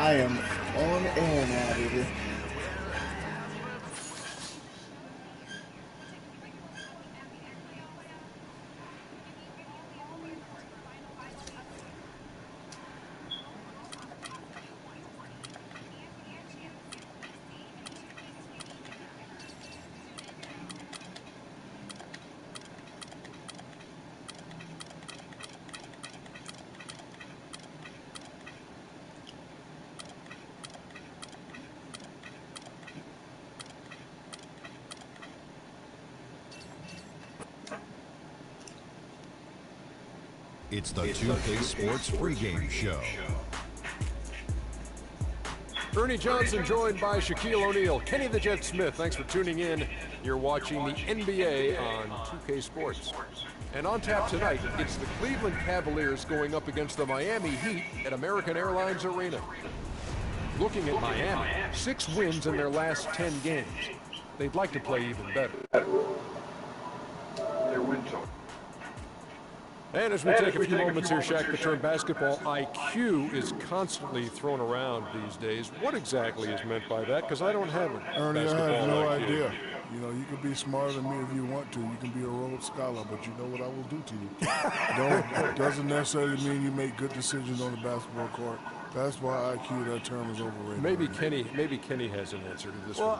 I am on air now, baby. It's the 2K Sports pregame show. Ernie Johnson joined by Shaquille O'Neal. Kenny the Jet Smith, thanks for tuning in. You're watching the NBA on 2K Sports. And on tap tonight, it's the Cleveland Cavaliers going up against the Miami Heat at American Airlines Arena. Looking at Miami, 6 wins in their last 10 games. They'd like to play even better. And as we take a few moments here, Shaq, the term basketball IQ is constantly thrown around these days. What exactly is meant by that? Because I don't have it. Ernie, I have no idea. You know, you can be smarter than me if you want to. You can be a Rhodes Scholar, but you know what I will do to you. Doesn't necessarily mean you make good decisions on the basketball court. That's why IQ, that term is overrated. Maybe Kenny has an answer to this one.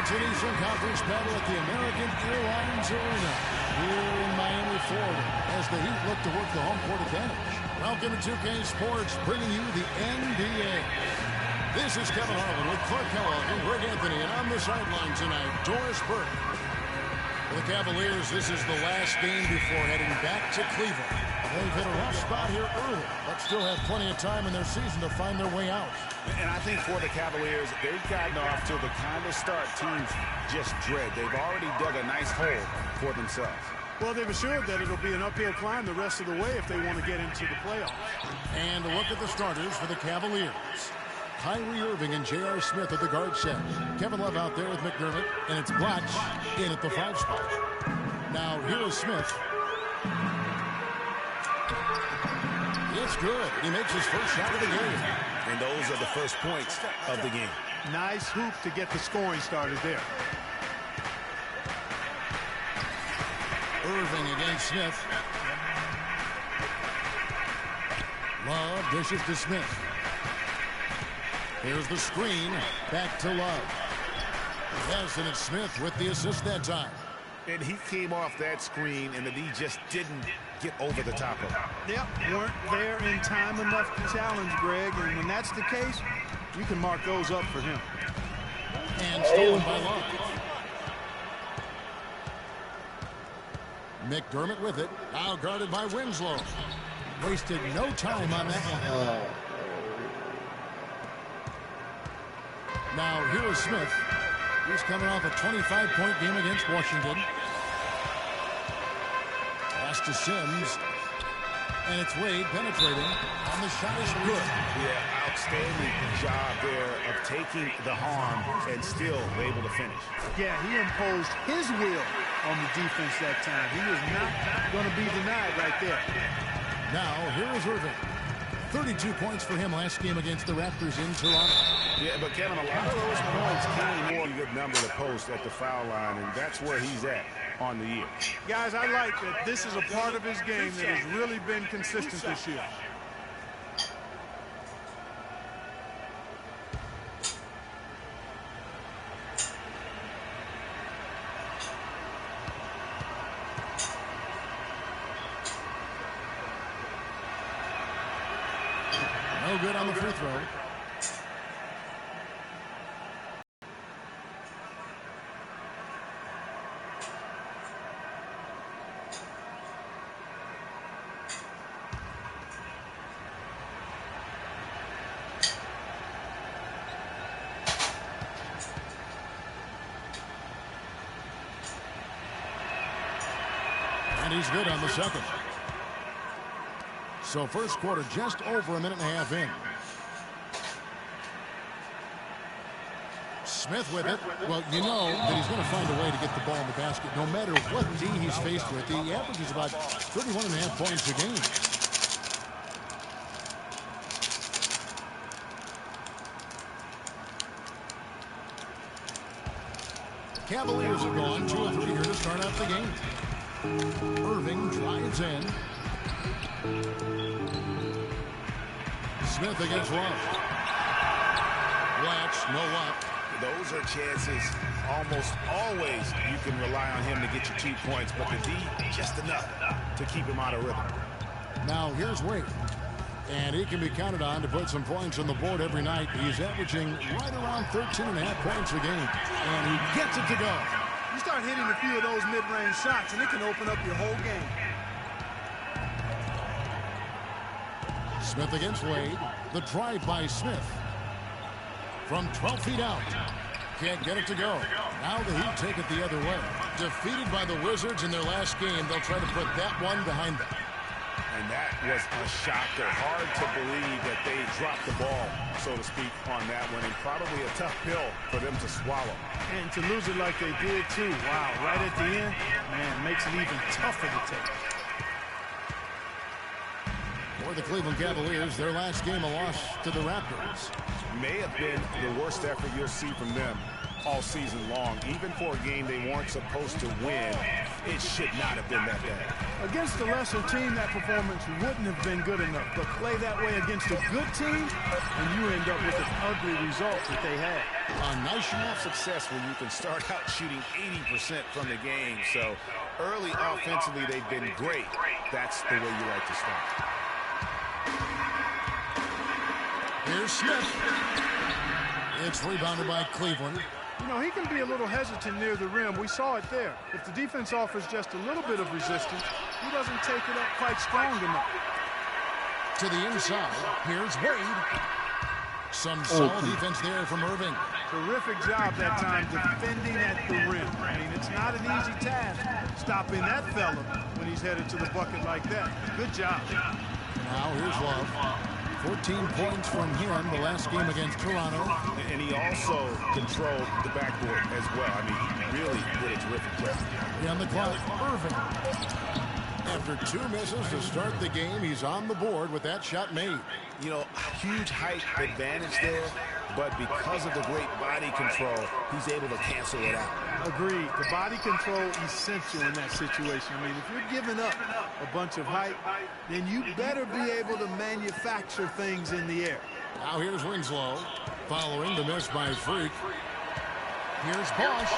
It's an Eastern Conference battle at the American Airlines Arena here in Miami, Florida, as the Heat look to work the home court advantage. Welcome to 2K Sports, bringing you the NBA. This is Kevin Harlan with Clark Kellogg and Greg Anthony, and on the sideline tonight, Doris Burke. For the Cavaliers, this is the last game before heading back to Cleveland. They've hit a rough spot here early, but still have plenty of time in their season to find their way out. And I think for the Cavaliers, they've gotten off to the kind of start teams just dread. They've already dug a nice hole for themselves. Well, they've assured that it'll be an uphill climb the rest of the way if they want to get into the playoffs. And a look at the starters for the Cavaliers. Kyrie Irving and J.R. Smith at the guard set. Kevin Love out there with McDermott, and it's Blatch in at the 5 spot. Now, here is Smith. It's good. He makes his first shot of the game. And those are the first points of the game. Nice hoop to get the scoring started there. Irving against Smith. Love dishes to Smith. Here's the screen. Back to Love. Yes, and it's Smith with the assist that time. And he came off that screen, and he just didn't get over the top of it. Yep, weren't there in time enough to challenge Greg, and when that's the case, you can mark those up for him. And stolen by Love. McDermott with it, now guarded by Winslow. Wasted no time on that one. Now here is Smith. He's coming off a 25-point game against Washington. Pass to Sims. And it's Wade penetrating. And the shot is good. Yeah, outstanding job there of taking the harm and still able to finish. Yeah, he imposed his will on the defense that time. He was not going to be denied right there. Now, here is Irving. 32 points for him last game against the Raptors in Toronto. Yeah, but Kevin, a lot of those points came more good number to post at the foul line, and that's where he's at on the year. Guys, I like that this is a part of his game that has really been consistent this year. No good on the free throw. And he's good on the second. So first quarter just over a minute and a half in. Smith with it. Well, you know that he's going to find a way to get the ball in the basket. No matter what D he's faced with, he averages about 31.5 points a game. Cavaliers have gone 2 of 3 here to start out the game. Irving drives in. Smith against Love. Latch, no up. Those are chances almost always you can rely on him to get you 2 points, but the D, just enough to keep him out of rhythm. Now here's Wade. And he can be counted on to put some points on the board every night. He's averaging right around 13.5 points a game. And he gets it to go. You start hitting a few of those mid-range shots, and it can open up your whole game. Smith against Wade. The drive by Smith. From 12 feet out. Can't get it to go. Now the Heat take it the other way. Defeated by the Wizards in their last game, they'll try to put that one behind them. And that was a shocker. Hard to believe that they dropped the ball, so to speak, on that one. And probably a tough pill for them to swallow. And to lose it like they did, too. Wow, right at the end, man, makes it even tougher to take. For the Cleveland Cavaliers, their last game a loss to the Raptors. May have been the worst effort you'll see from them all season long. Even for a game they weren't supposed to win, it should not have been that bad. Against a lesser team, that performance wouldn't have been good enough. But play that way against a good team, and you end up with an ugly result that they had. A nice enough success when you can start out shooting 80% from the game. So early offensively, they've been great. That's the way you like to start. Here's Smith. It's rebounded by Cleveland. You know, he can be a little hesitant near the rim. We saw it there. If the defense offers just a little bit of resistance, he doesn't take it up quite strong enough. To the inside. Here's Wade. Some solid defense there from Irving. Terrific job that time defending at the rim. I mean, it's not an easy task stopping that fella when he's headed to the bucket like that. Good job. Now here's Love. 14 points from him the last game against Toronto. And he also controlled the backboard as well. I mean, he really did a terrific job. On the clock, Irving. After 2 misses to start the game, he's on the board with that shot made. You know, huge height advantage there, but because of the great body control, he's able to cancel it out. Agreed. The body control essential in that situation. I mean, if you're giving up a bunch of height, then you better be able to manufacture things in the air. Now here's Winslow, following the miss by Freak. Here's Bosch.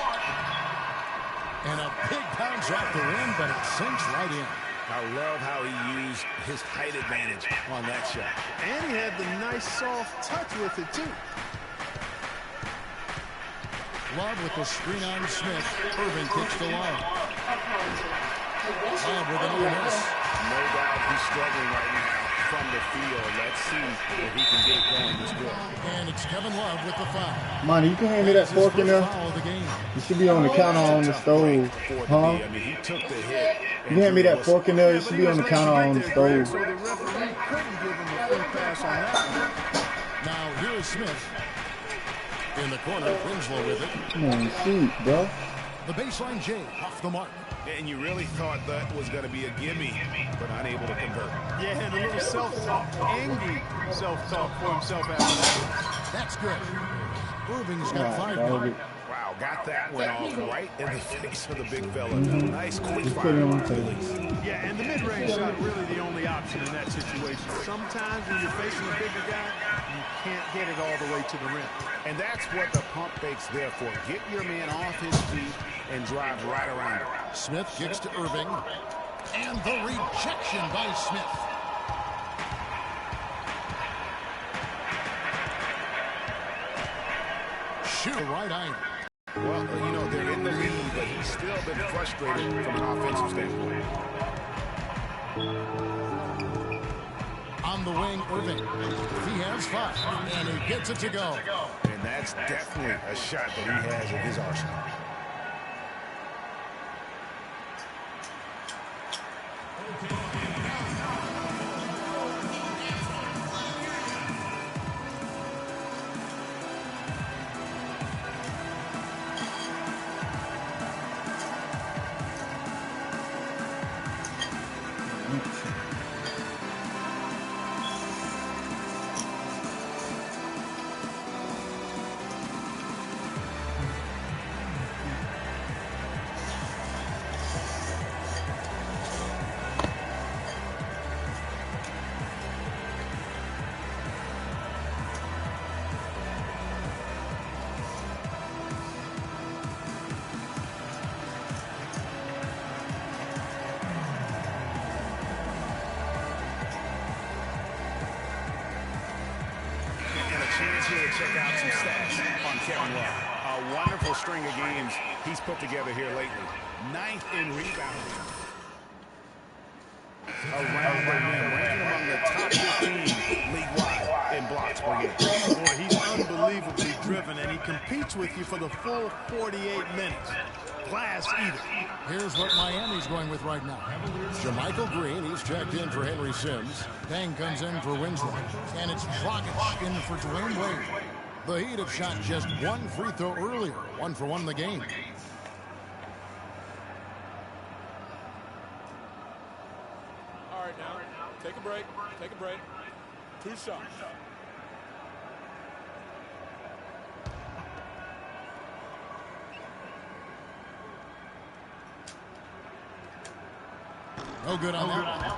And a big bounce off the rim, but it sinks right in. I love how he used his height advantage on that shot. And he had the nice soft touch with it, too. Love with the screen on Smith. Irving kicks to Love. Love with another miss. No doubt he's struggling right now from the field. Let's see if he can get it going this quarter. And it's Kevin Love with the foul. Monty, you can hand me that fork in there? You should be on the counter on the stove. Huh? I mean, he took the hit. You hand me that fork in there? It should be on the counter on the stove. So the referee couldn't give him a free pass on that one. Now here's Smith. In the corner, Winslow with it. Come on, shoot, bro. The baseline J off the mark. And you really thought that was going to be a gimme, but unable to convert. Yeah, and a little self-talk, angry self-talk for himself after that. That's good. Irving's got 5 now. Wow, got that one off right in the face of the big fella. Nice quick fire release. Yeah, and the mid-range shot really the only option in that situation. Sometimes when you're facing a bigger guy, you can't get it all the way to the rim. And that's what the pump fake's there for. Get your man off his feet and drive right around him. Smith kicks to Irving. And the rejection by Smith. Shoot right iron. Well, you know, they're in the lead, but he's still been frustrated from an offensive standpoint. On the wing, Irving. He has 5, and he gets it to go. And that's definitely a shot that he has in his arsenal. Here to check out some stats on Kevin Love. A wonderful string of games he's put together here lately. 9th in rebounding. Around the rim, ranking among the top 15 league-wide in blocks per game. Boy, he's unbelievably driven, and he competes with you for the full 48 minutes. Glass eater. Here's what Miami's going with right now. Jermichael Green, he's checked in for Henry Sims. Bang comes in for Winslow. And it's Dragic in for Dwayne Wade. The Heat have shot just one free throw earlier. 1-for-1 in the game. All right, now, take a break. Take a break. 2 shots. No good on that.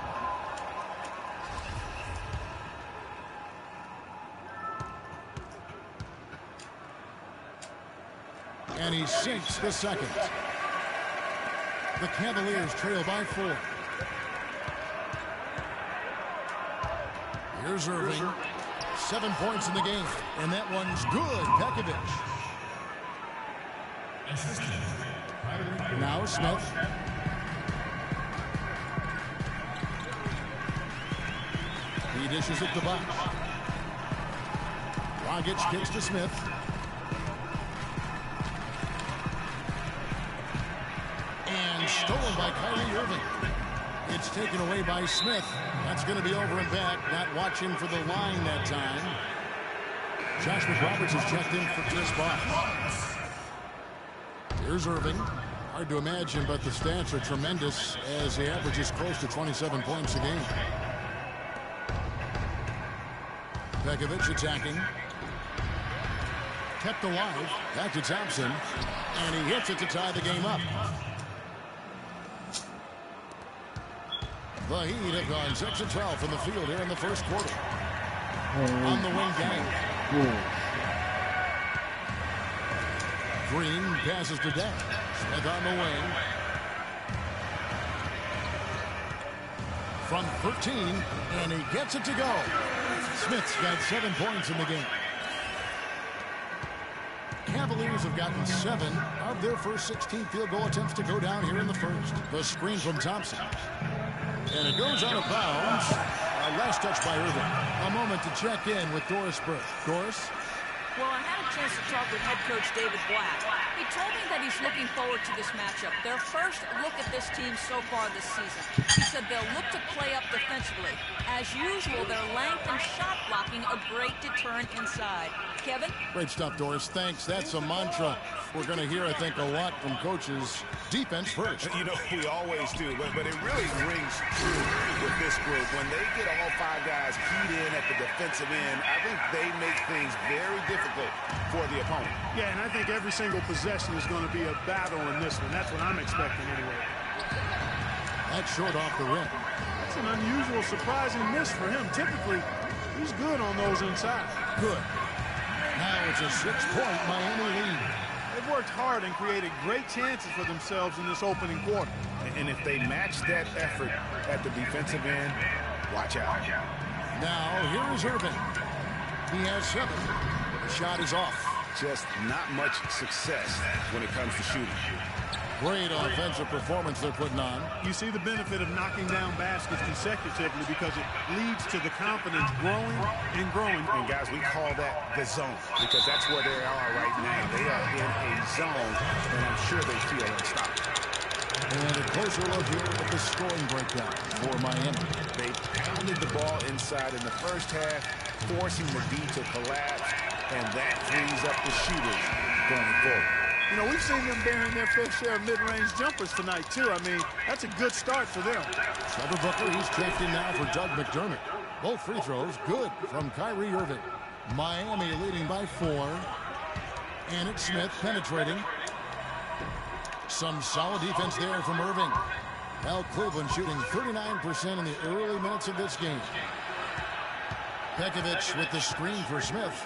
And he sinks the second. The Cavaliers trail by 4. Here's Irving. 7 points in the game. And that one's good. Pekovic. Now Smith. He dishes it to Box. Dragic kicks to Smith. And stolen by Kyrie Irving. It's taken away by Smith. That's going to be over and back. Not watching for the line that time. Josh McRoberts has checked in for Chris Bosh. Here's Irving. Hard to imagine, but the stats are tremendous as he averages close to 27 points a game. Pekovic attacking. Kept alive. Back to Thompson. And he hits it to tie the game up. The Heat have gone 6 of 12 from the field here in the first quarter. On the wing gang. Green passes to Dash. Smith on the wing. From 13, and he gets it to go. Smith's got 7 points in the game. Cavaliers have gotten 7 of their first 16 field goal attempts to go down here in the first. The screen from Thompson. And it goes out of bounds. Last touch by Irving. A moment to check in with Doris Burke. Doris? Well, I had a chance to talk with head coach David Black. He told me that he's looking forward to this matchup. Their first look at this team so far this season. He said they'll look to play up defensively. As usual, their length and shot blocking a great deterrent inside. Kevin? Great stuff, Doris. Thanks. That's a mantra we're going to hear, I think, a lot from coaches. Defense first. You know, we always do, but it really rings true with this group. When they get all 5 guys keyed in at the defensive end, I think they make things very difficult for the opponent. Yeah, and I think every single possession is going to be a battle in this one. That's what I'm expecting anyway. That's short off the rim. That's an unusual, surprising miss for him. Typically, he's good on those inside. Good. Now it's a 6-point Miami lead. They've worked hard and created great chances for themselves in this opening quarter. And if they match that effort at the defensive end, watch out. Now here's Irving. He has 7. The shot is off. Just not much success when it comes to shooting. Great offensive performance they're putting on. You see the benefit of knocking down baskets consecutively because it leads to the confidence growing and growing. And guys, we call that the zone because that's where they are right now. They are in a zone, and I'm sure they feel unstoppable. And a closer look here at the scoring breakdown for Miami. They pounded the ball inside in the first half, forcing the D to collapse, and that frees up the shooters going forward. You know, we've seen them bearing their fair share of mid-range jumpers tonight, too. I mean, that's a good start for them. Trevor Booker, he's checked in now for Doug McDermott. Both free throws good from Kyrie Irving. Miami leading by 4. And it's Smith penetrating. Some solid defense there from Irving. Now Cleveland shooting 39% in the early minutes of this game. Pekovic with the screen for Smith.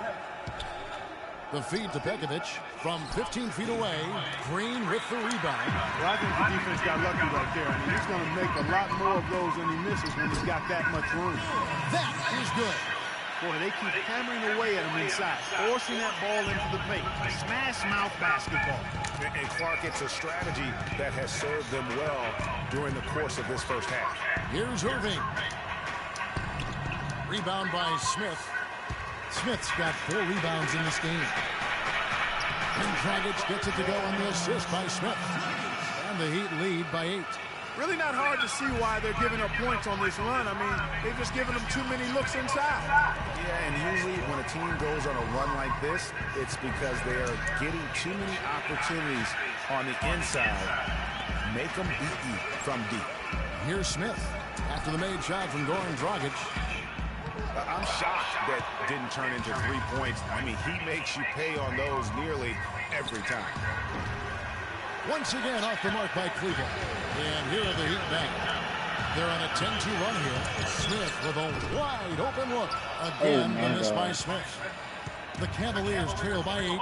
The feed to Pekovic from 15 feet away. Green with the rebound. Well, I think the defense got lucky right there. I mean, he's going to make a lot more of those than he misses when he's got that much room. That is good. Boy, they keep hammering away at him inside, forcing that ball into the paint. Smash mouth basketball. And Clark, it's a strategy that has served them well during the course of this first half. Here's Irving. Rebound by Smith. Smith's got 4 rebounds in this game. And Dragic gets it to go on the assist by Smith. And the Heat lead by 8. Really not hard to see why they're giving up points on this run. I mean, they've just given them too many looks inside. Yeah, and usually when a team goes on a run like this, it's because they are getting too many opportunities on the inside. Make them beat you from deep. Here's Smith after the made shot from Goran Dragic. I'm shocked that didn't turn into 3 points. I mean, he makes you pay on those nearly every time. Once again off the mark by Cleveland. And here are the Heat back. They're on a 10-2 run here. Smith with a wide open look. Again, the miss by Smith. The Cavaliers trail by 8.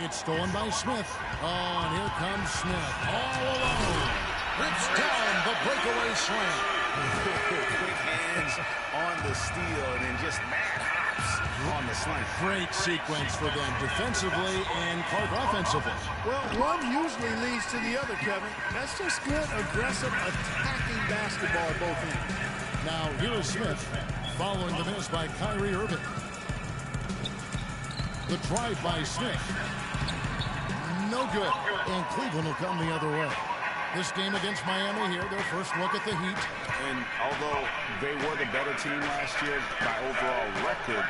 It's stolen by Smith. Oh, and here comes Smith. All alone. Rips down the breakaway slam. Quick hands on the steal and then just mad hops on the slant. Great sequence for them defensively and Clark offensively. Well, one usually leads to the other, Kevin. That's just good, aggressive, attacking basketball at both ends. Now, here is Smith following the miss by Kyrie Irving. The drive by Smith. No good. And Cleveland will come the other way. This game against Miami here, their first look at the Heat. And although they were the better team last year by overall record,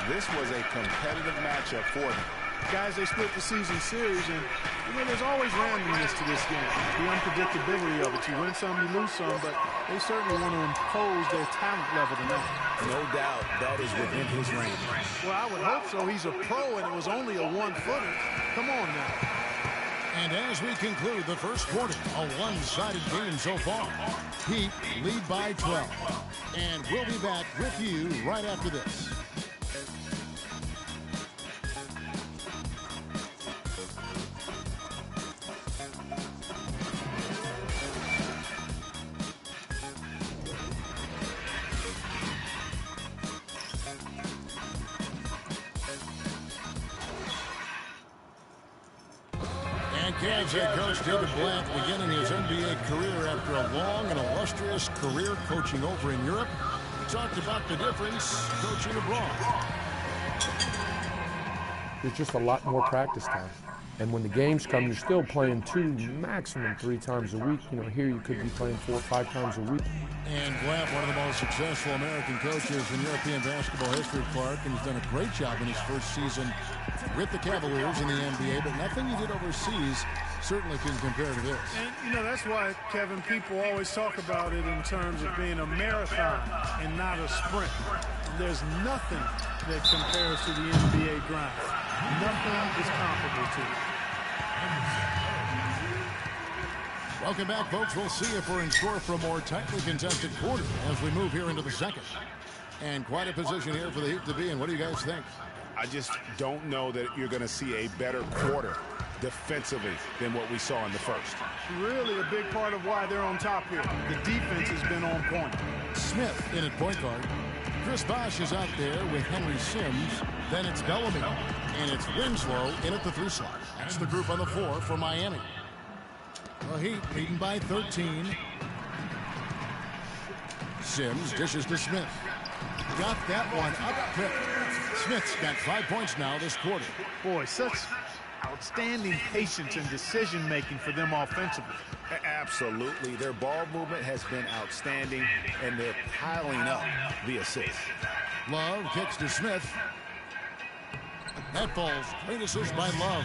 this was a competitive matchup for them. Guys, they split the season series, and you know, there's always randomness to this game. The unpredictability of it. You win some, you lose some, but they certainly want to impose their talent level tonight. No doubt that is within his range. Well, I would hope so. He's a pro, and it was only a one-footer. Come on now. And as we conclude the first quarter, a one-sided game so far. Heat lead by 12. And we'll be back with you right after this. Cavs head coach David Blatt beginning his NBA career after a long and illustrious career coaching over in Europe. He talked about the difference coaching abroad. There's just a lot more practice time. And when the games come, you're still playing 2, maximum 3 times a week. You know, here you could be playing 4 or 5 times a week. And Blatt, one of the most successful American coaches in European basketball history, Clark, and he's done a great job in his first season with the Cavaliers in the NBA, but nothing he did overseas certainly can compare to this. And, you know, that's why, Kevin, people always talk about it in terms of being a marathon and not a sprint. There's nothing that compares to the NBA grind. Nothing is comparable to it. Welcome back, folks. We'll see if we're in store for a more tightly contested quarter as we move here into the second. And quite a position here for the Heat to be in. What do you guys think? I just don't know that you're going to see a better quarter defensively than what we saw in the first. Really a big part of why they're on top here. The defense has been on point. Smith in at point guard. Chris Bosh is out there with Henry Sims. Then it's Bellamy. And it's Winslow in at the 3 slot. That's the group on the floor for Miami. The Heat leading by 13. Sims dishes to Smith. Got that one up quick. Smith's got 5 points now this quarter. Boy, such outstanding patience and decision-making for them offensively. Absolutely. Their ball movement has been outstanding, and they're piling up the assists. Love kicks to Smith. That falls. Great assist by Love.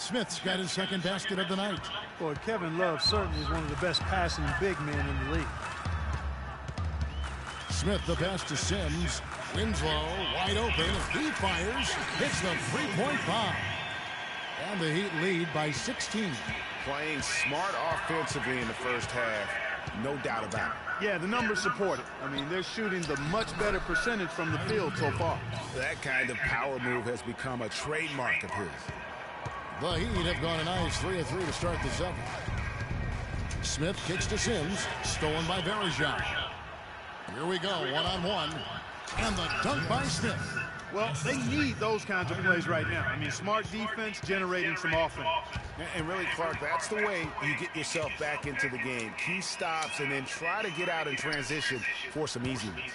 Smith's got his second basket of the night. Boy, Kevin Love certainly is one of the best passing big men in the league. Smith the pass to Sims. Winslow wide open. He fires. Hits the three-point bomb. And the Heat lead by 16. Playing smart offensively in the first half. No doubt about it. Yeah, the numbers support it. I mean, they're shooting the much better percentage from the field so far. That kind of power move has become a trademark of his. The Heat have gone a nice 3 of 3 to start the second. Smith kicks to Sims. Stolen by Bergeron. Here we go, one-on-one. And the dunk by Smith. Well, they need those kinds of plays right now. I mean, smart defense generating some offense. And really, Clark, that's the way you get yourself back into the game. Key stops and then try to get out in transition for some easy ones.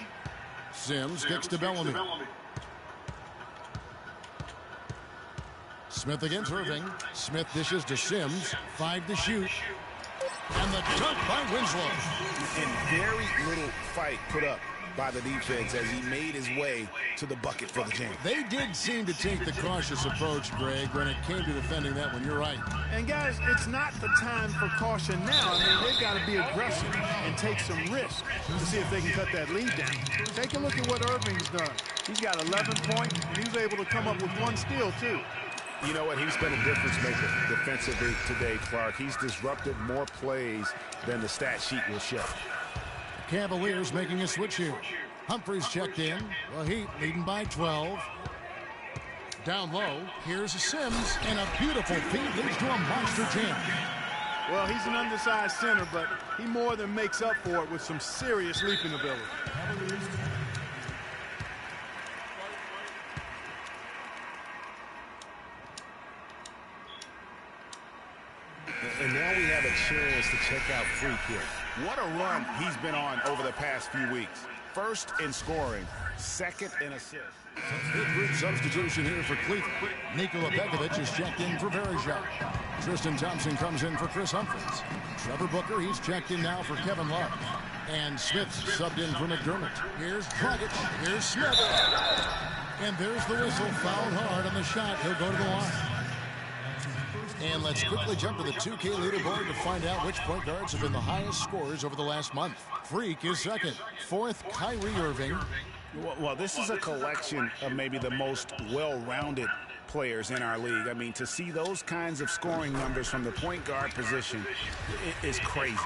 Sims kicks to Bellamy. Smith against Irving. Smith dishes to Sims. 5 to shoot. And the dunk by Winslow. And very little fight put up by the defense as he made his way to the bucket for the jam. They did seem to take the cautious approach, Greg, when it came to defending that one. You're right. And, guys, it's not the time for caution now. I mean, they've got to be aggressive and take some risks to see if they can cut that lead down. Take a look at what Irving's done. He's got 11 points, and he was able to come up with 1 steal, too. You know what? He's been a difference maker defensively today, Clark. He's disrupted more plays than the stat sheet will show. Cavaliers making a switch here. Humphries checked in. The Heat leading by 12. Down low, here's Sims, and a beautiful feed leads to a monster jam. Well, he's an undersized center, but he more than makes up for it with some serious leaping ability. And now we have a chance to check out Freak here. What a run he's been on over the past few weeks. First in scoring, second in assists. Group substitution here for Cleveland. Nikola Pekovic is checked in for Bergeron. Tristan Thompson comes in for Chris Humphries. Trevor Booker, he's checked in now for Kevin Love. And Smith subbed in for McDermott. Here's Dragic. Here's Smith. And there's the whistle. Fouled hard on the shot. He'll go to the line. And let's quickly jump to the 2K leaderboard to find out which point guards have been the highest scorers over the last month. Freak is second. Fourth, Kyrie Irving. Well, this is a collection of maybe the most well-rounded players in our league. I mean, to see those kinds of scoring numbers from the point guard position is crazy.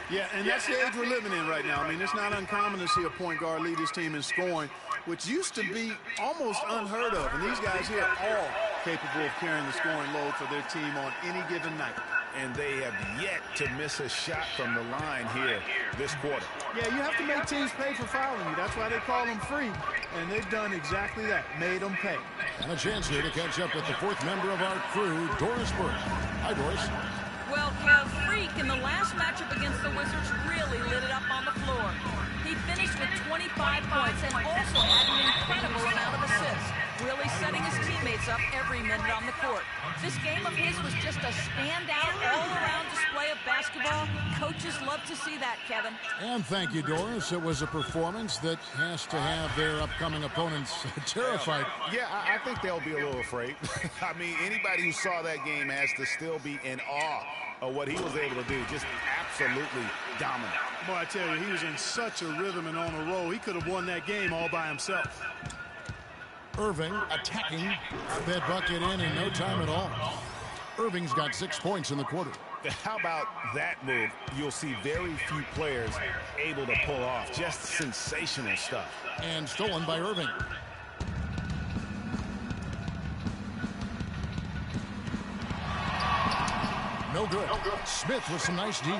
Yeah, and that's the age we're living in right now. I mean, it's not uncommon to see a point guard lead his team in scoring, which used to be almost unheard of. And these guys here are all capable of carrying the scoring load for their team on any given night. And they have yet to miss a shot from the line here this quarter. Yeah, you have to make teams pay for fouling you. That's why they call them free. And they've done exactly that, made them pay. And a chance here to catch up with the fourth member of our crew, Doris Burke. Hi, Doris. Well, Kev, Freak in the last matchup against the Wizards really lit it up on the floor. He finished with 25 points and also had an incredible amount of assists, really setting his teammates up every minute on the court. This game of his was just a standout, all-around display of basketball. Coaches love to see that, Kevin. And thank you, Doris. It was a performance that has to have their upcoming opponents terrified. Yeah, I think they'll be a little afraid. I mean, anybody who saw that game has to still be in awe of what he was able to do. Just absolutely dominant. Boy, I tell you, he was in such a rhythm and on a roll. He could have won that game all by himself. Irving attacking. That bucket in no time at all. Irving's got 6 points in the quarter. How about that move? You'll see very few players able to pull off. Just sensational stuff. And stolen by Irving. No good. Smith with some nice D.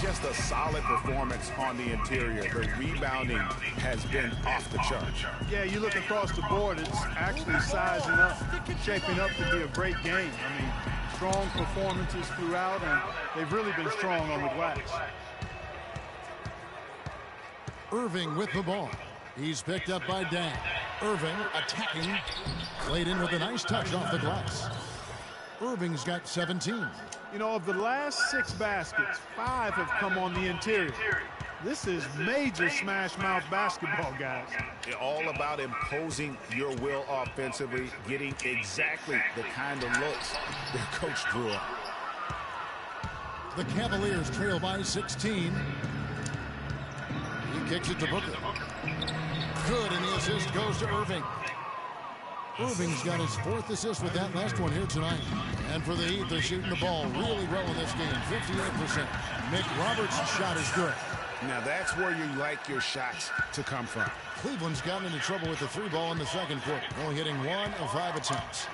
Just a solid performance on the interior. The rebounding has been off the charts. Yeah, you look across the board, it's actually sizing up, shaping up to be a great game. I mean, strong performances throughout, and they've really been strong on the glass. Irving with the ball. He's picked up by Dan. Irving attacking. Played in with a nice touch off the glass. Irving's got 17. You know, of the last 6 baskets, 5 have come on the interior. This is major smash mouth basketball, guys. All about imposing your will offensively, getting exactly the kind of looks their coach drew up. The Cavaliers trail by 16. He kicks it to Booker. Good, and the assist goes to Irving. Irving's got his 4th assist with that last one here tonight. And for the Heat, they're shooting the ball really well in this game, 58%. Nick Roberts' shot is good. Now that's where you like your shots to come from. Cleveland's gotten into trouble with the 3 ball in the second quarter, only hitting 1 of 5 attempts.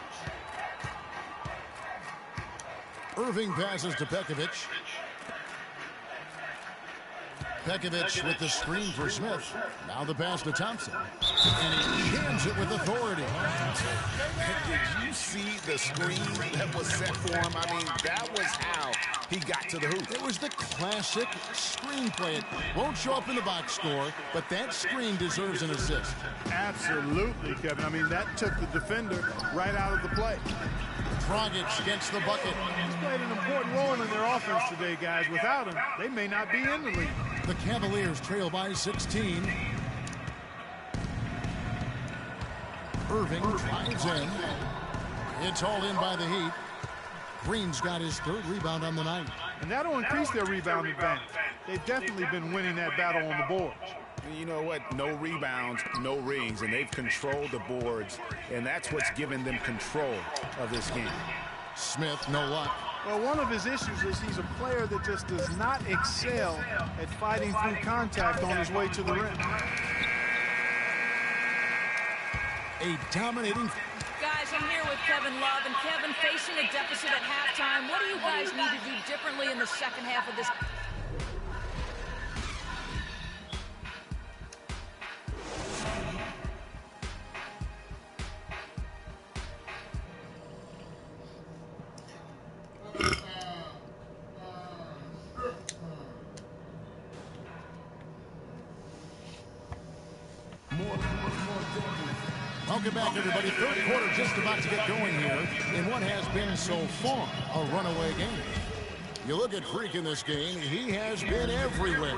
Irving passes to Pekovic. Pekovic with the screen for Smith. Now the pass to Thompson. And he jams it with authority. Did you see the screen that was set for him? I mean, that was how he got to the hoop. It was the classic screen play. It won't show up in the box score, but that screen deserves an assist. Absolutely, Kevin. I mean, that took the defender right out of the play. Dragic gets the bucket. He's played an important role in their offense today, guys. Without him, they may not be in the league. The Cavaliers trail by 16. Irving drives in. It's hauled in by the Heat. Green's got his 3rd rebound on the night. And that'll increase their rebound advantage. They've definitely been winning that battle on the boards. You know what? No rebounds, no rings, and they've controlled the boards, and that's what's given them control of this game. Smith, no luck. Well, one of his issues is he's a player that just does not excel at fighting through contact on his way to the rim. A dominating... Guys, I'm here with Kevin Love, and Kevin, facing a deficit at halftime, what do you guys need to do differently in the second half of this? Welcome back, everybody. 3rd quarter just about to get going here in what has been so far a runaway game. You look at Freak in this game, he has been everywhere.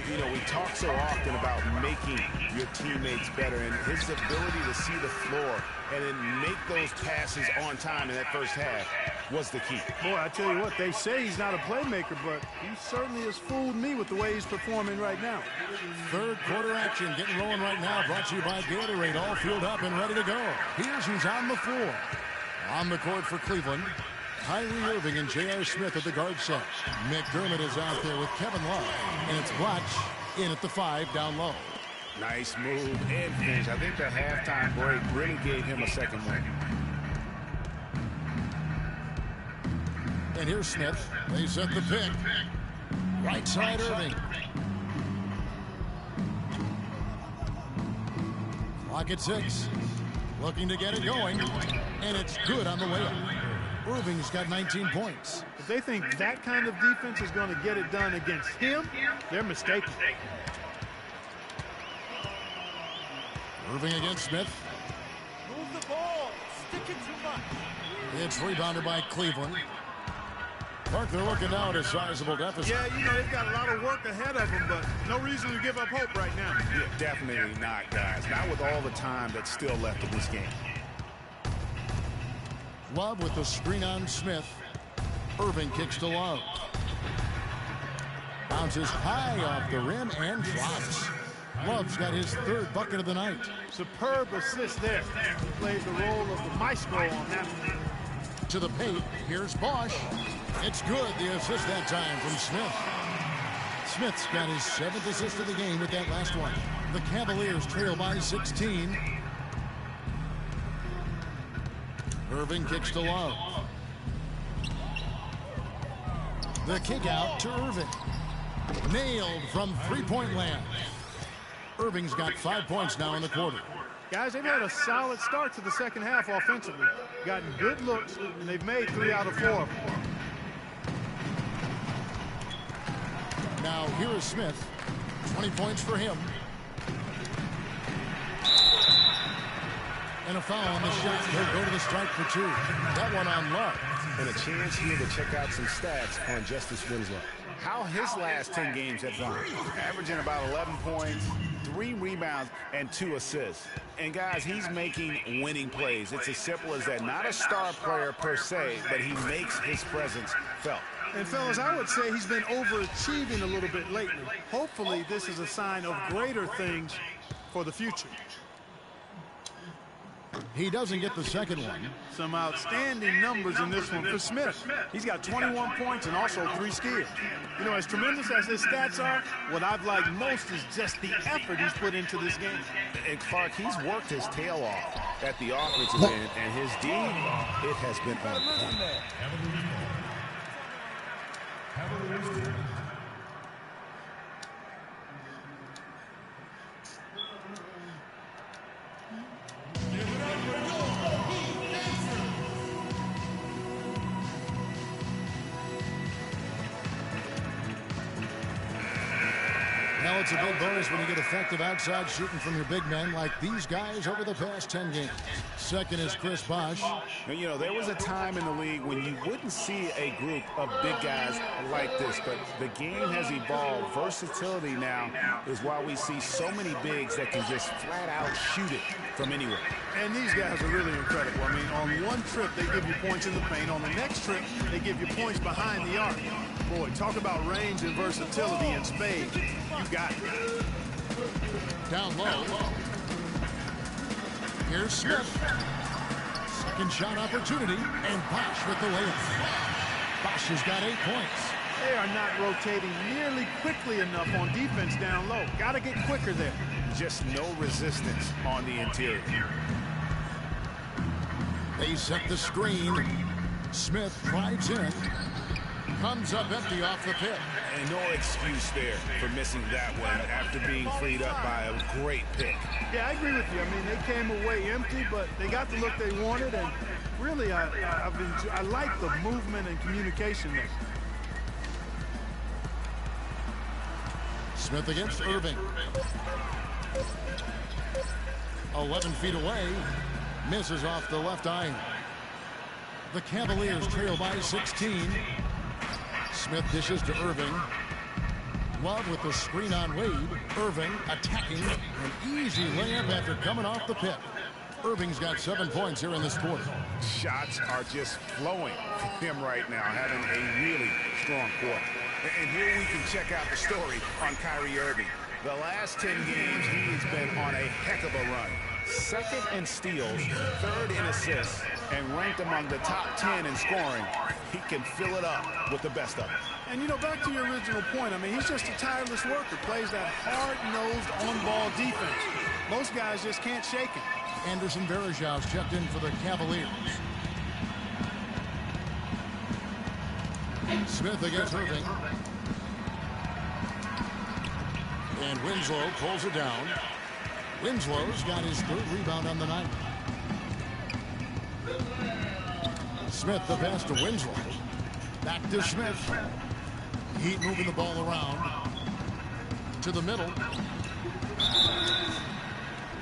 You know, we talk so often about making your teammates better, and his ability to see the floor and then make those passes on time in that first half was the key. Boy, I tell you what, they say he's not a playmaker, but he certainly has fooled me with the way he's performing right now. 3rd quarter action getting rolling right now, brought to you by Gatorade, all fueled up and ready to go. Here's who's on the floor. On the court for Cleveland, Kyrie Irving and J.R. Smith at the guard set. McDermott is out there with Kevin Love, and it's Blotch in at the 5 down low. Nice move and finish. I think the halftime break really gave him a second win. And here's Smith. They set the pick. Right side Irving. Clock at 6. Looking to get it going. And it's good on the way up. Irving's got 19 points. If they think that kind of defense is going to get it done against him, they're mistaken. Irving against Smith. Move the ball. Stick it too much. It's rebounded by Cleveland. Clark, they're looking now at a sizable deficit. Yeah, you know, they've got a lot of work ahead of them, but no reason to give up hope right now. Yeah, definitely not, guys. Not with all the time that's still left in this game. Love with the screen on Smith. Irving kicks to Love. Bounces high off the rim and drops. Love's got his 3rd bucket of the night. Superb assist there. He played the role of the maestro on that one. To the paint, here's Bosch. It's good, the assist that time from Smith. Smith's got his 7th assist of the game with that last one. The Cavaliers trail by 16. Irving kicks to Love. The kick out to Irving. Nailed from 3-point land. Irving's got 5 points now in the quarter. Guys, they've had a solid start to the second half offensively. Gotten good looks, and they've made 3 out of 4 of them. Now here is Smith. 20 points for him. And a foul on the shot. He'll go to the strike for 2. That one on Love. And a chance here to check out some stats on Justice Winslow. how his last 10 games have gone. Averaging about 11 points, 3 rebounds, and 2 assists. And, guys, he's making winning plays. It's as simple as that. Not a star player per se, but he makes his presence felt. And, fellas, I would say he's been overachieving a little bit lately. Hopefully, this is a sign of greater things for the future. He doesn't get the second one. Some outstanding numbers in this one for Smith. He's got 21 points and also 3 steals. You know, as tremendous as his stats are, what I've liked most is just the effort he's put into this game. And Clark, he's worked his tail off at the offensive end, and his D, it has been on point. Now it's a big bonus when you get effective outside shooting from your big men like these guys over the past 10 games. Second is Chris Bosh. Now, you know, there was a time in the league when you wouldn't see a group of big guys like this, but the game has evolved. Versatility now is why we see so many bigs that can just flat out shoot it from anywhere. And these guys are really incredible. I mean, on one trip, they give you points in the paint. On the next trip, they give you points behind the arc. Boy, talk about range and versatility in spades. You got it. Down low. Here's Smith. Second shot opportunity, and Bosh with the layup. Bosh has got 8 points. They are not rotating nearly quickly enough on defense down low. Got to get quicker there. Just no resistance on the interior. They set the screen. Smith drives in. Comes up empty off the pit. And no excuse there for missing that one after being freed up by a great pick. Yeah, I agree with you. I mean, they came away empty, but they got the look they wanted, and really, I like the movement and communication there. Smith against Irving. 11 feet away. Misses off the left eye. The Cavaliers trail by 16. Smith dishes to Irving. Love with the screen on Wade. Irving attacking. An easy layup after coming off the pit. Irving's got 7 points here in this quarter. Shots are just flowing for him right now, having a really strong quarter. And here we can check out the story on Kyrie Irving. The last 10 games, he has been on a heck of a run. Second in steals, third in assists, and ranked among the top 10 in scoring. He can fill it up with the best of it. And, you know, back to your original point, I mean, he's just a tireless worker, plays that hard-nosed on-ball defense. Most guys just can't shake him. Anderson Varejão's checked in for the Cavaliers. Smith against Irving. And Winslow pulls it down. Winslow's got his 3rd rebound on the night. Smith the pass to Winslow. Back to Smith. Heat moving the ball around. To the middle.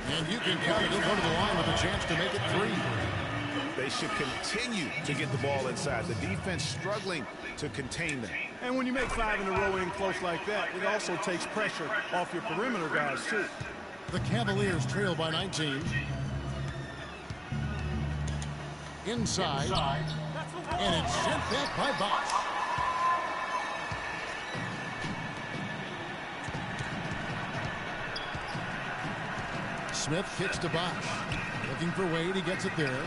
And you can count it. He'll go to the line with a chance to make it 3. They should continue to get the ball inside. The defense struggling to contain them. And when you make 5 in a row in close like that, it also takes pressure off your perimeter guys, too. The Cavaliers trail by 19. Inside. And it's sent back by Bosh. Smith kicks to Bosh. Looking for Wade. He gets it there.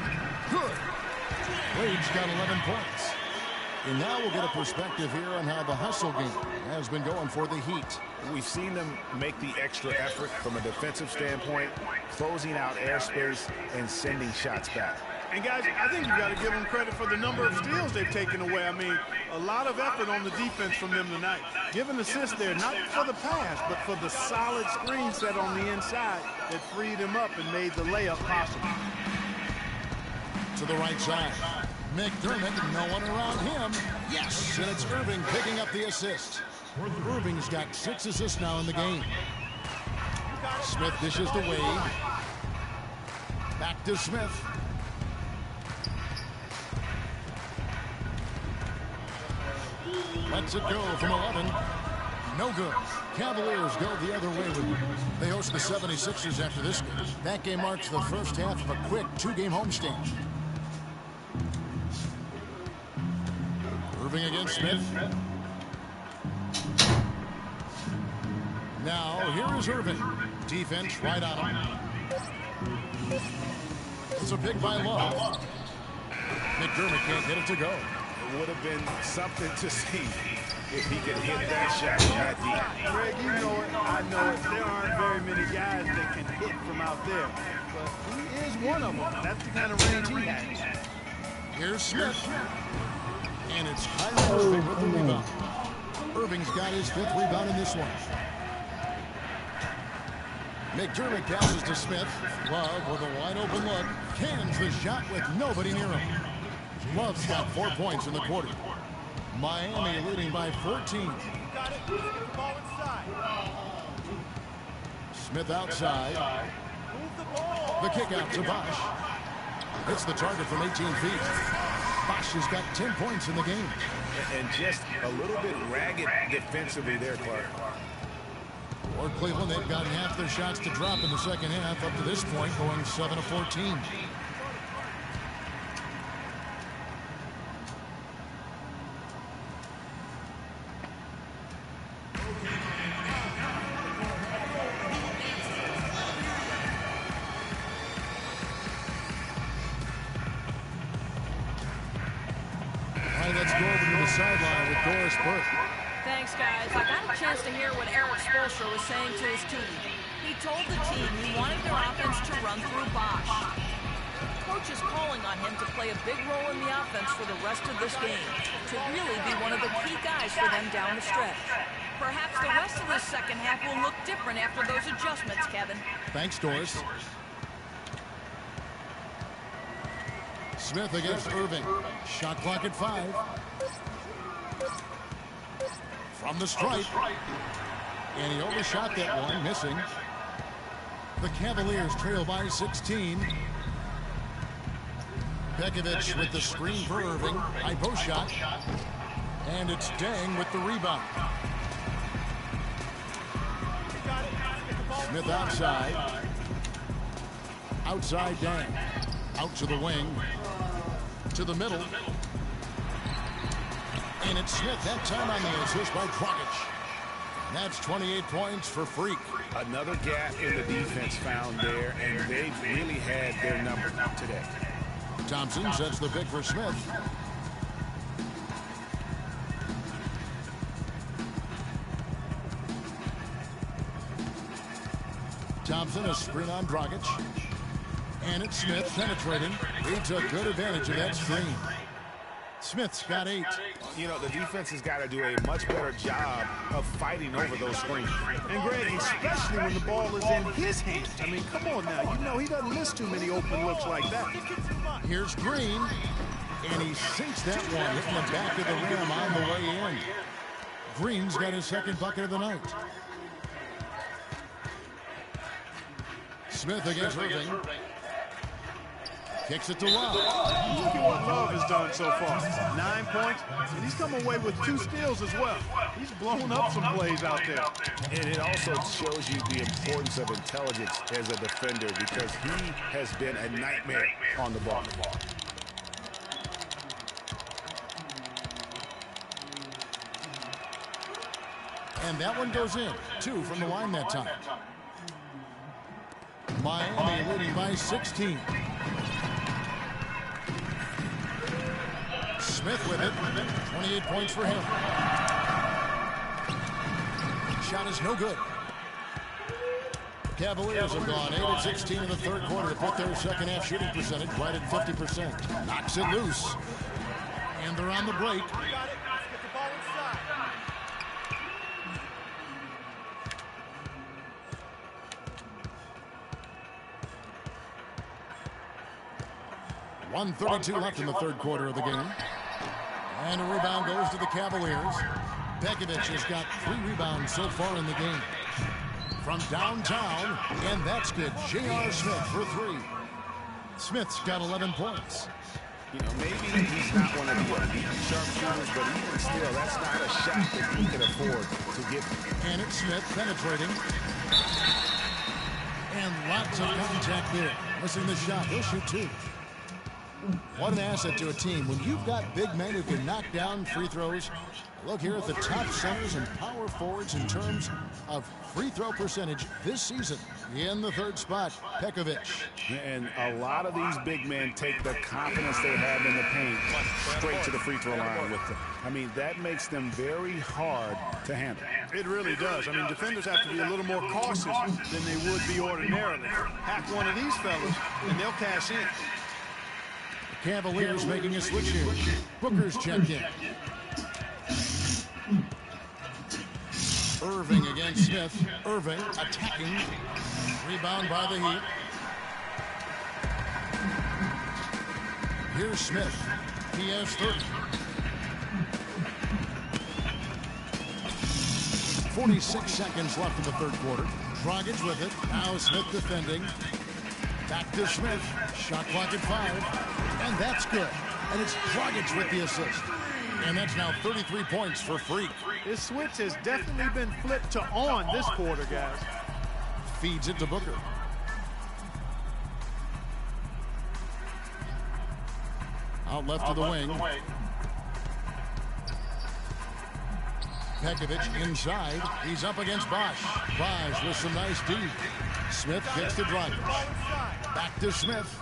Good. Wade's got 11 points. And now we'll get a perspective here on how the hustle game has been going for the Heat. We've seen them make the extra effort from a defensive standpoint, closing out airspace and sending shots back. And, guys, I think you've got to give them credit for the number of steals they've taken away. I mean, a lot of effort on the defense from them tonight. Give an assist there, not for the pass, but for the solid screen set on the inside that freed him up and made the layup possible. To the right side. McDermott, no one around him. Yes, and it's Irving picking up the assist. Irving's got 6 assists now in the game. Smith dishes to Wade. Back to Smith. Lets it go from 11. No good. Cavaliers go the other way with it. They host the 76ers after this game. That game marks the first half of a quick 2-game homestand. Irving against Smith. Now, here is Irving. Defense right on him. It's a pick by Love. McDermott can't get it to go. It would have been something to see if he could hit that shot that deep. Greg, you know it. I know it. There aren't very many guys that can hit from out there. But he is one of them. That's the kind of range he has. Here's Smith. And it's Kyrie Irving with the rebound. Irving's got his 5th rebound in this one. McDermott passes to Smith. Love with a wide open look. Cans the shot with nobody near him. Love's got 4 points in the quarter. Miami leading by 14. Smith outside. The kick out to Bosch. Hits the target from 18 feet. Bosch has got 10 points in the game. And just a little bit ragged defensively there, Clark. For Cleveland, they've gotten half their shots to drop in the second half up to this point, going 7 of 14. Let's go over to the sideline with Doris Burke. Thanks, guys. I got a chance to hear what Eric Spoelstra was saying to his team. He told the team he wanted their offense to run through Bosch. Coach is calling on him to play a big role in the offense for the rest of this game, to really be one of the key guys for them down the stretch. Perhaps the rest of the second half will look different after those adjustments, Kevin. Thanks, Doris. Smith against Irving. Shot clock at 5. From the stripe. And he overshot that one, missing. The Cavaliers trail by 16. Pekovic with the screen for Irving. High post shot. And it's Deng with the rebound. Smith outside. Outside Deng. Out to the wing. To the middle. And it's Smith that time on the assist by Dragic. And that's 28 points for Freak. Another gap in the defense found there, and they've really had their number today. Thompson sets the pick for Smith. Thompson, a screen on Dragic. And it's Smith penetrating. He took good advantage of that screen. Smith's got 8. You know, the defense has got to do a much better job of fighting over those screens. And Greg, especially when the ball is in his hands. I mean, come on now. You know he doesn't miss too many open looks like that. Here's Green. And he sinks that one, hitting the back of the rim on the way in. Green's got his 2nd bucket of the night. Smith against Irving. Kicks it to Love. Look at what Love has done so far. 9 points, and he's come away with 2 steals as well. He's blown up some plays out there. And it also shows you the importance of intelligence as a defender, because he has been a nightmare on the ball. And that one goes in. 2 from the line that time. Miami leading by 16. Smith with it. 28 points for him. Shot is no good. Cavaliers have gone 8 of 16 in the 3rd quarter to put their second half shooting percentage right at 50%. Knocks it loose. And they're on the break. .132 left in the 3rd quarter of the game. And a rebound goes to the Cavaliers. Pekovic has got 3 rebounds so far in the game. From downtown, and that's good. J.R. Smith for 3. Smith's got 11 points. You know, maybe he's not one of the elite sharpshooters, but even still, that's not a shot that he can afford to give. And it's Smith penetrating. And lots of contact there. Missing the shot. He'll shoot two. What an asset to a team when you've got big men who can knock down free throws. Look here at the top centers and power forwards in terms of free throw percentage this season. In the third spot, Pekovic. And a lot of these big men take the confidence they have in the paint straight to the free throw line with them. I mean, that makes them very hard to handle. It really does. I mean, defenders have to be a little more cautious than they would be ordinarily. Hack one of these fellas, and they'll cash in. Cavaliers making a switch here. Booker's checked in. Irving against Smith. Irving attacking. Rebound by the Heat. Here's Smith. He has 30. 46 seconds left in the third quarter. Dragic with it. Now Smith defending. Back to Smith. Shot clock at 5. And that's good. And it's Dragic with the assist. And that's now 33 points for Freak. This switch has definitely been flipped to on this quarter, guys. Feeds it to Booker. Out left to the wing. Pekovic inside. He's up against Bosch. Bosch with some nice D. Smith gets the drive. Back to Smith.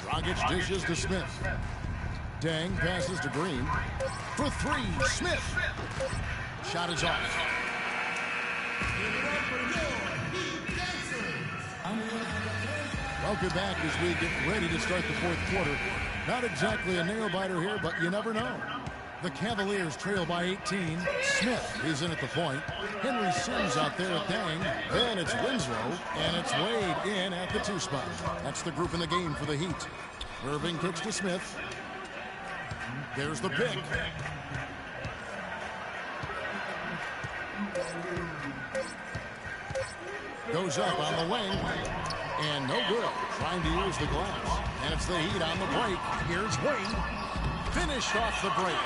Dragic dishes to Smith. Dang passes to Green. For three, Smith. Shot is off. Welcome back as we get ready to start the fourth quarter. Not exactly a nail-biter here, but you never know. The Cavaliers trail by 18. Smith is in at the point. Henry Sims out there at Dang. Then it's Winslow, and it's Wade in at the 2 spot. That's the group in the game for the Heat. Irving kicks to Smith. There's the pick. Goes up on the wing. And no good. Trying to use the glass. And it's the Heat on the break. Here's Wade. Finished off the break.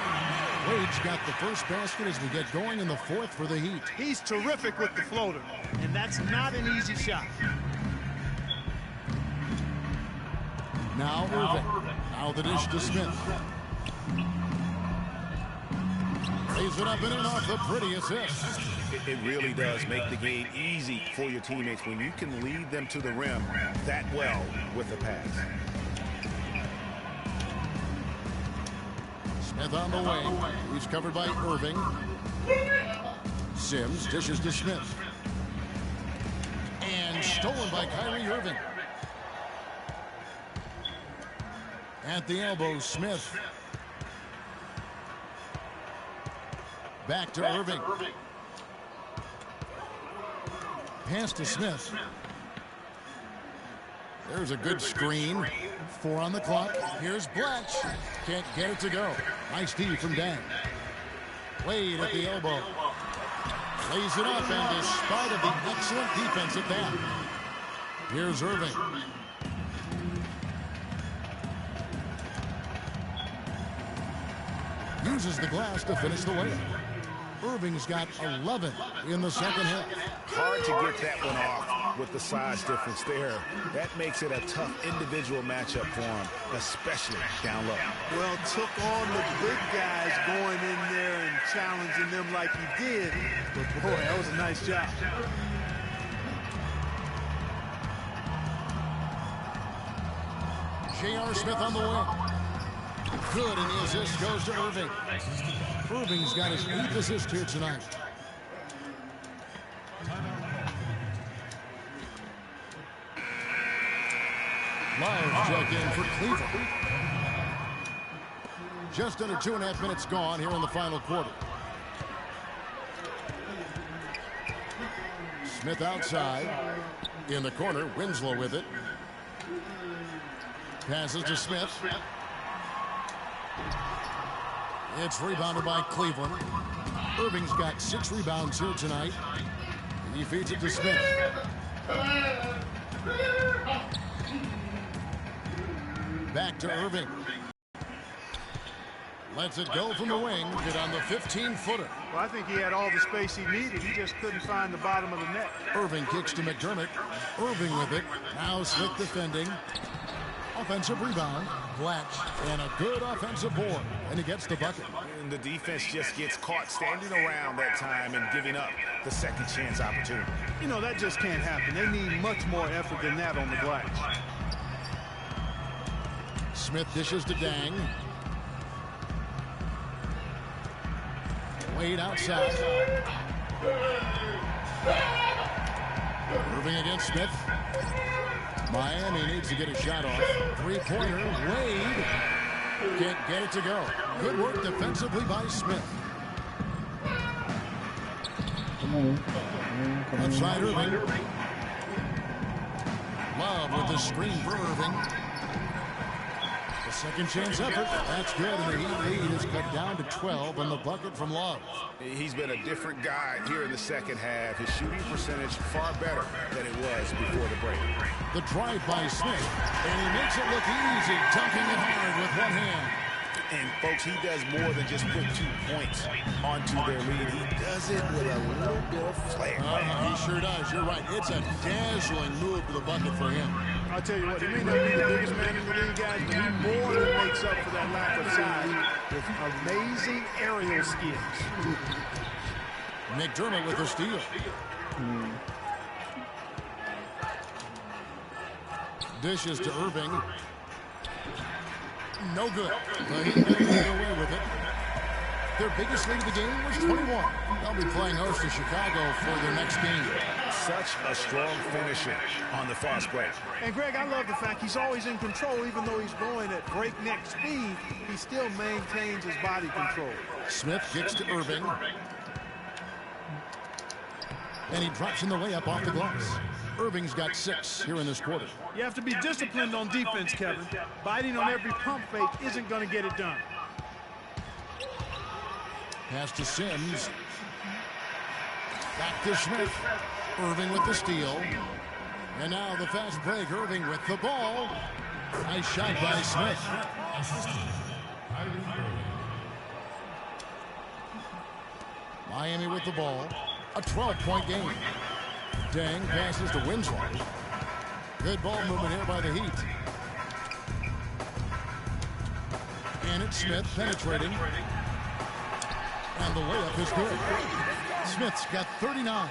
Wade's got the first basket as we get going in the fourth for the Heat. He's terrific with the floater, and that's not an easy shot. Now Irving. Now the dish to Smith. Lays it up and in off the pretty assist. It really does make the game easy for your teammates when you can lead them to the rim that well with the pass. Smith on the way. He's covered by Irving. Sims dishes to Smith. And stolen by Kyrie Irving. At the elbow, Smith. Back to Irving. Pass to Smith. There's a good screen. 4 on the clock. Here's Blatch. Can't get it to go. Nice D from Dan. Wade at the elbow. Lays it up, and despite of the excellent defense at that. Here's Irving. Uses the glass to finish the layup. Irving's got 11 in the second half. Hard to get that one off with the size difference there. That makes it a tough individual matchup for him, especially down low. Well, took on the big guys going in there and challenging them like he did. But boy, that was a nice job. J.R. Smith on the wing. Good, and the assist goes to Irving. Irving's got his 8th assist here tonight. Love check in for Cleveland. Just under 2.5 minutes gone here in the final quarter. Smith outside. In the corner, Winslow with it. Passes to Smith. It's rebounded by Cleveland. Irving's got 6 rebounds here tonight. He feeds it to Smith. Back to Irving. Lets it go from the wing. Get on the 15-footer. Well, I think he had all the space he needed. He just couldn't find the bottom of the net. Irving kicks to McDermott. Irving with it. Now slick defending. Offensive rebound. Blatch. And a good offensive board. And he gets the bucket. And the defense just gets caught standing around that time and giving up the second chance opportunity. You know, that just can't happen. They need much more effort than that on the glass. Smith dishes to Dang. Wade outside. Irving against Smith. Miami needs to get a shot off. Three-pointer. Wade can't get it to go. Good work defensively by Smith. Outside Irving. Love with the screen for Irving. The second chance effort. That's good, and the Heat lead is cut down to 12 on the bucket from Love. He's been a different guy here in the second half. His shooting percentage far better than it was before the break. The drive by Smith, and he makes it look easy, dunking it hard with one hand. And, folks, he does more than just put 2 points onto their lead. He does it with a little bit of flair. He sure does. You're right. It's a dazzling move to the bucket for him. I'll tell you what, he may not be the biggest man in the league, guys, but he more than makes up for that lack of size with amazing aerial skills. McDermott with the steal. Dishes to Irving. No good. The Heat get away with it. Their biggest lead of the game was 21. They'll be playing host to Chicago for their next game. Such a strong finisher on the fast break. And, Greg, I love the fact he's always in control. Even though he's going at breakneck speed, he still maintains his body control. Smith gets to Irving. And he drops in the layup off the glass. Irving's got 6 here in this quarter. You have to be disciplined on defense, Kevin. Biting on every pump fake isn't going to get it done. Pass to Sims. Back to Smith. Irving with the steal. And now the fast break. Irving with the ball. Nice shot by Smith. Miami with the ball. A 12-point game. Dang passes to Winslow. Good ball movement here by the Heat. And it's Smith penetrating. And the layup is good. Smith's got 39.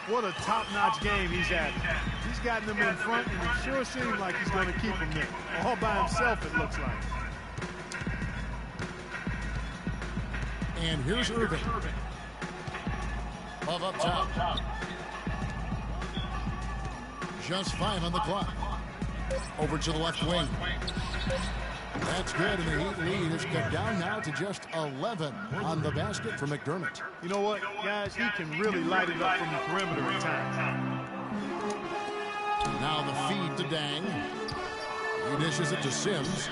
What a top-notch game he's having. He's gotten them in front, and it sure seems like he's going to keep them there. All by himself, it looks like. And here's Irving. Love up top. Just 5 on the clock. Over to the left wing. That's good, and the Heat lead is cut down now to just 11 on the basket for McDermott. You know what, guys? He can really light it up from the perimeter at times. Now the feed to Dang. He dishes it to Sims.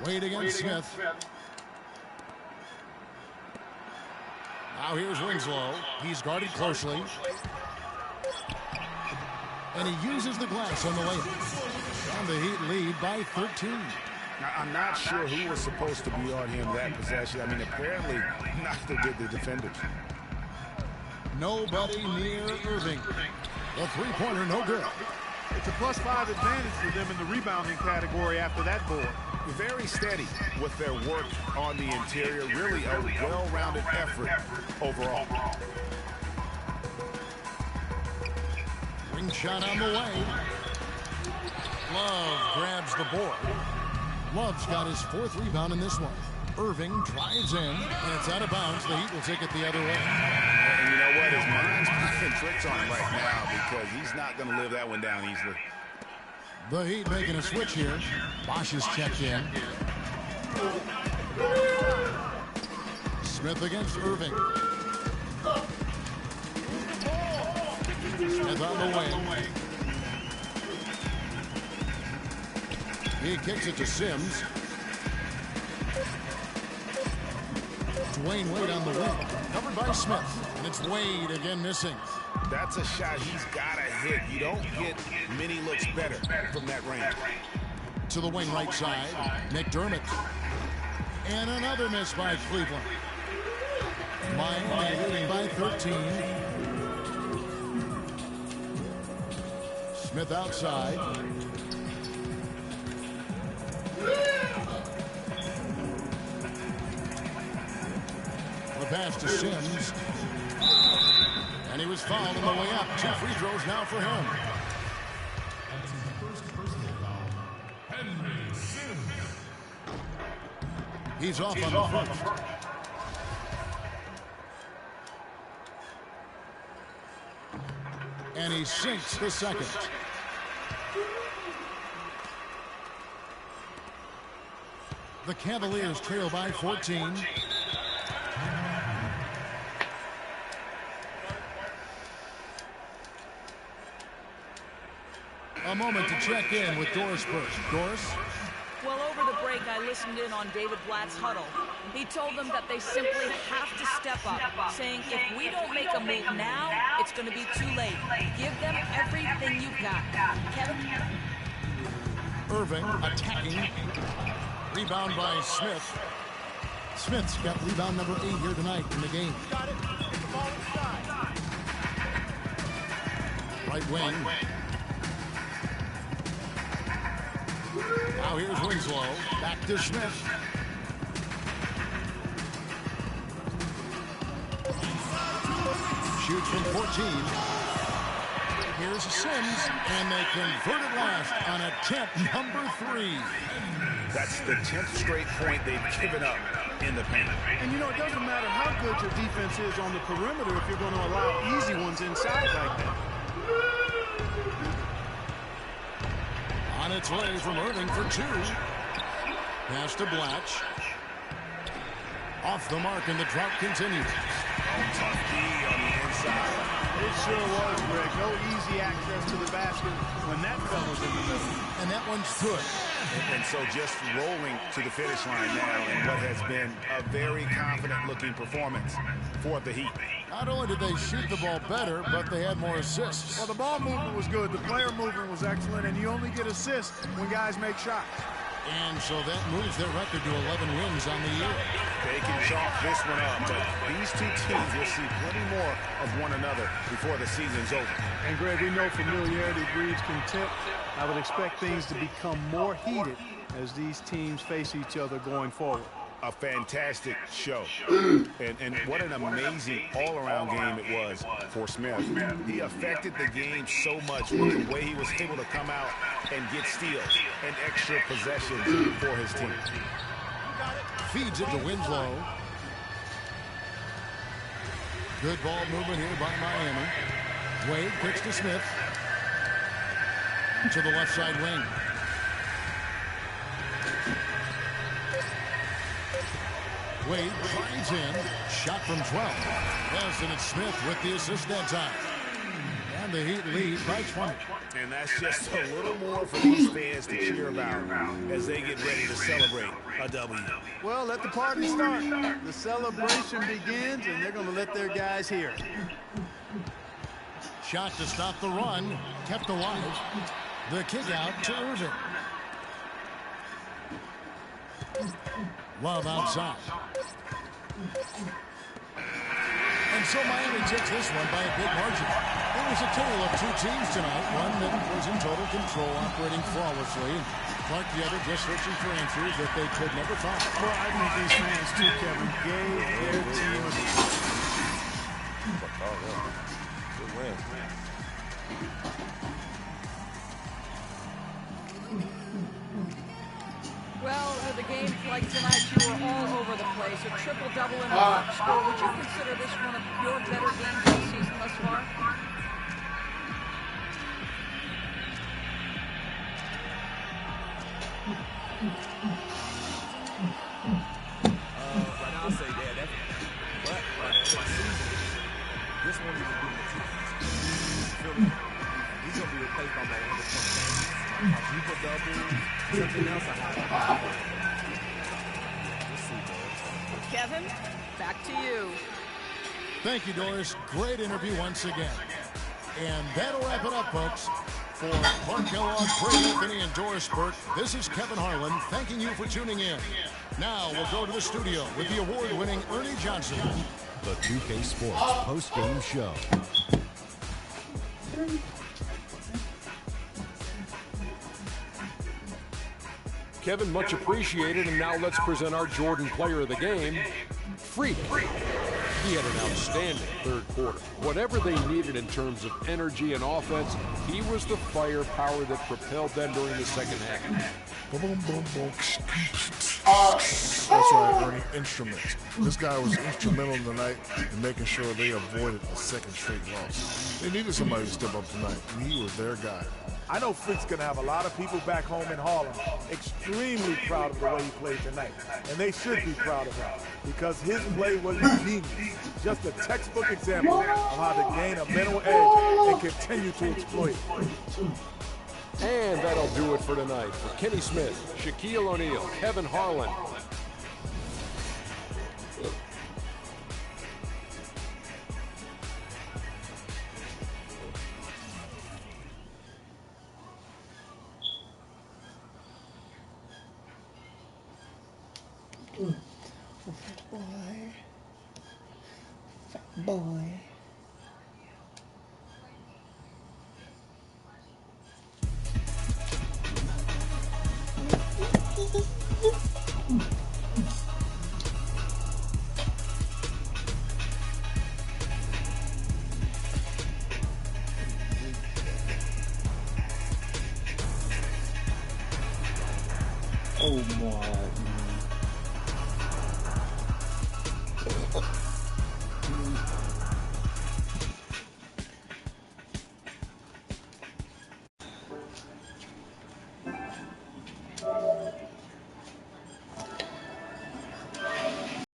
Wade against Smith. Now here's Winslow. He's guarded closely. And he uses the glass on the layup. And the Heat lead by 13. Now, I'm not sure who was supposed to be on him that possession. I mean, apparently, neither did the defenders. Nobody near Irving. The three-pointer, no good. It's a +5 advantage for them in the rebounding category after that board. Very steady with their work on the interior. Really a well-rounded effort overall. Ring shot on the way. Love grabs the board. Love's got his 4th rebound in this one. Irving drives in, and it's out of bounds. The Heat will take it the other way. And you know what? His mind's playing tricks on him right now because he's not going to live that one down easily. The Heat making a switch here. Bosch is checked in. Smith against Irving. Smith on the wing. He kicks it to Sims. Dwayne Wade on the wing, covered by Smith, and it's Wade again missing. That's a shot he's got to hit. You don't get many looks better from that range. To the wing right side, McDermott. And another miss by Cleveland. Miami leading by 13. Smith outside. The pass to Sims. And he was fouled on the way up. 2 free throws now for him. He's off on the first. And he sinks the second. The Cavaliers trail by 14. A moment to check in with Doris Burke. Doris? Well, over the break, I listened in on David Blatt's huddle. He told them that they simply have to step up, saying if we don't make a move now, it's going to be too late. Give them everything you've got. Kevin? Irving attacking. Rebound by Smith. Smith's got rebound number 8 here tonight in the game. Right wing. Now here's Winslow. Back to Smith. Shoots from 14. Here's Sims, and they convert it last on attempt number 3. That's the 10th straight point they've given up in the paint. And you know, it doesn't matter how good your defense is on the perimeter if you're going to allow easy ones inside like that. On its way from Irving for 2. Pass to Blatch. Off the mark, and the drought continues. Tough D on the inside. It sure was, Greg. No easy access to the basket when that fella's in the middle. And that one's good. And so just rolling to the finish line now in what has been a very confident-looking performance for the Heat. Not only did they shoot the ball better, but they had more assists. Well, the ball movement was good. The player movement was excellent, and you only get assists when guys make shots. And so that moves their record to 11 wins on the year. They can chalk this one up, but these two teams will see plenty more of one another before the season's over. And, Greg, we know familiarity breeds contempt. I would expect things to become more heated as these teams face each other going forward. A fantastic show. And what an amazing all-around game it was for Smith. He affected the game so much with the way he was able to come out and get steals and extra possessions for his team. Feeds it to Winslow. Good ball movement here by Miami. Wade kicks to Smith. To the left side wing. Wade drives in. Shot from 12. Yes, and it's Smith with the assist that time. And the Heat lead by 20. And that's just a little more for these fans to cheer about as they get ready to celebrate a W. Well, let the party start. The celebration begins, and they're going to let their guys hear it. Shot to stop the run. Kept alive. The kick out to Irving. Love outside. And so Miami takes this one by a big margin. It was a tale of 2 teams tonight. One that was in total control, operating flawlessly. And Clark, the other, just searching for answers that they could never find. Well, I think these fans, too, Kevin, gave their team a Good win. Well, with a game like tonight, you were all over the place. A triple-double in a box score. Would you consider this one of your better games of the season thus far? Right now, I'll say that. But season, this one is going to be the season. He's going to be replaced by my other point. Triple-double, something else. Kevin, back to you. Thank you, Doris. Great interview once again. And that'll wrap it up, folks. For Clark Kellogg, Craig Anthony, and Doris Burke, this is Kevin Harlan thanking you for tuning in. Now we'll go to the studio with the award-winning Ernie Johnson. The 2K Sports post-game show. Kevin, much appreciated, and now let's present our Jordan player of the game, Freak. He had an outstanding third quarter. Whatever they needed in terms of energy and offense, he was the firepower that propelled them during the second half. Boom, boom, boom, boom. That's right, Ernie. Instruments. This guy was instrumental tonight in making sure they avoided a second straight loss. They needed somebody to step up tonight, and he was their guy. I know Freak's going to have a lot of people back home in Harlem extremely proud of the way he played tonight. And they should be proud of him because his play was genius. Just a textbook example of how to gain a mental edge and continue to exploit it. And that'll do it for tonight. For Kenny Smith, Shaquille O'Neal, Kevin Harlan. Boy. Fat boy.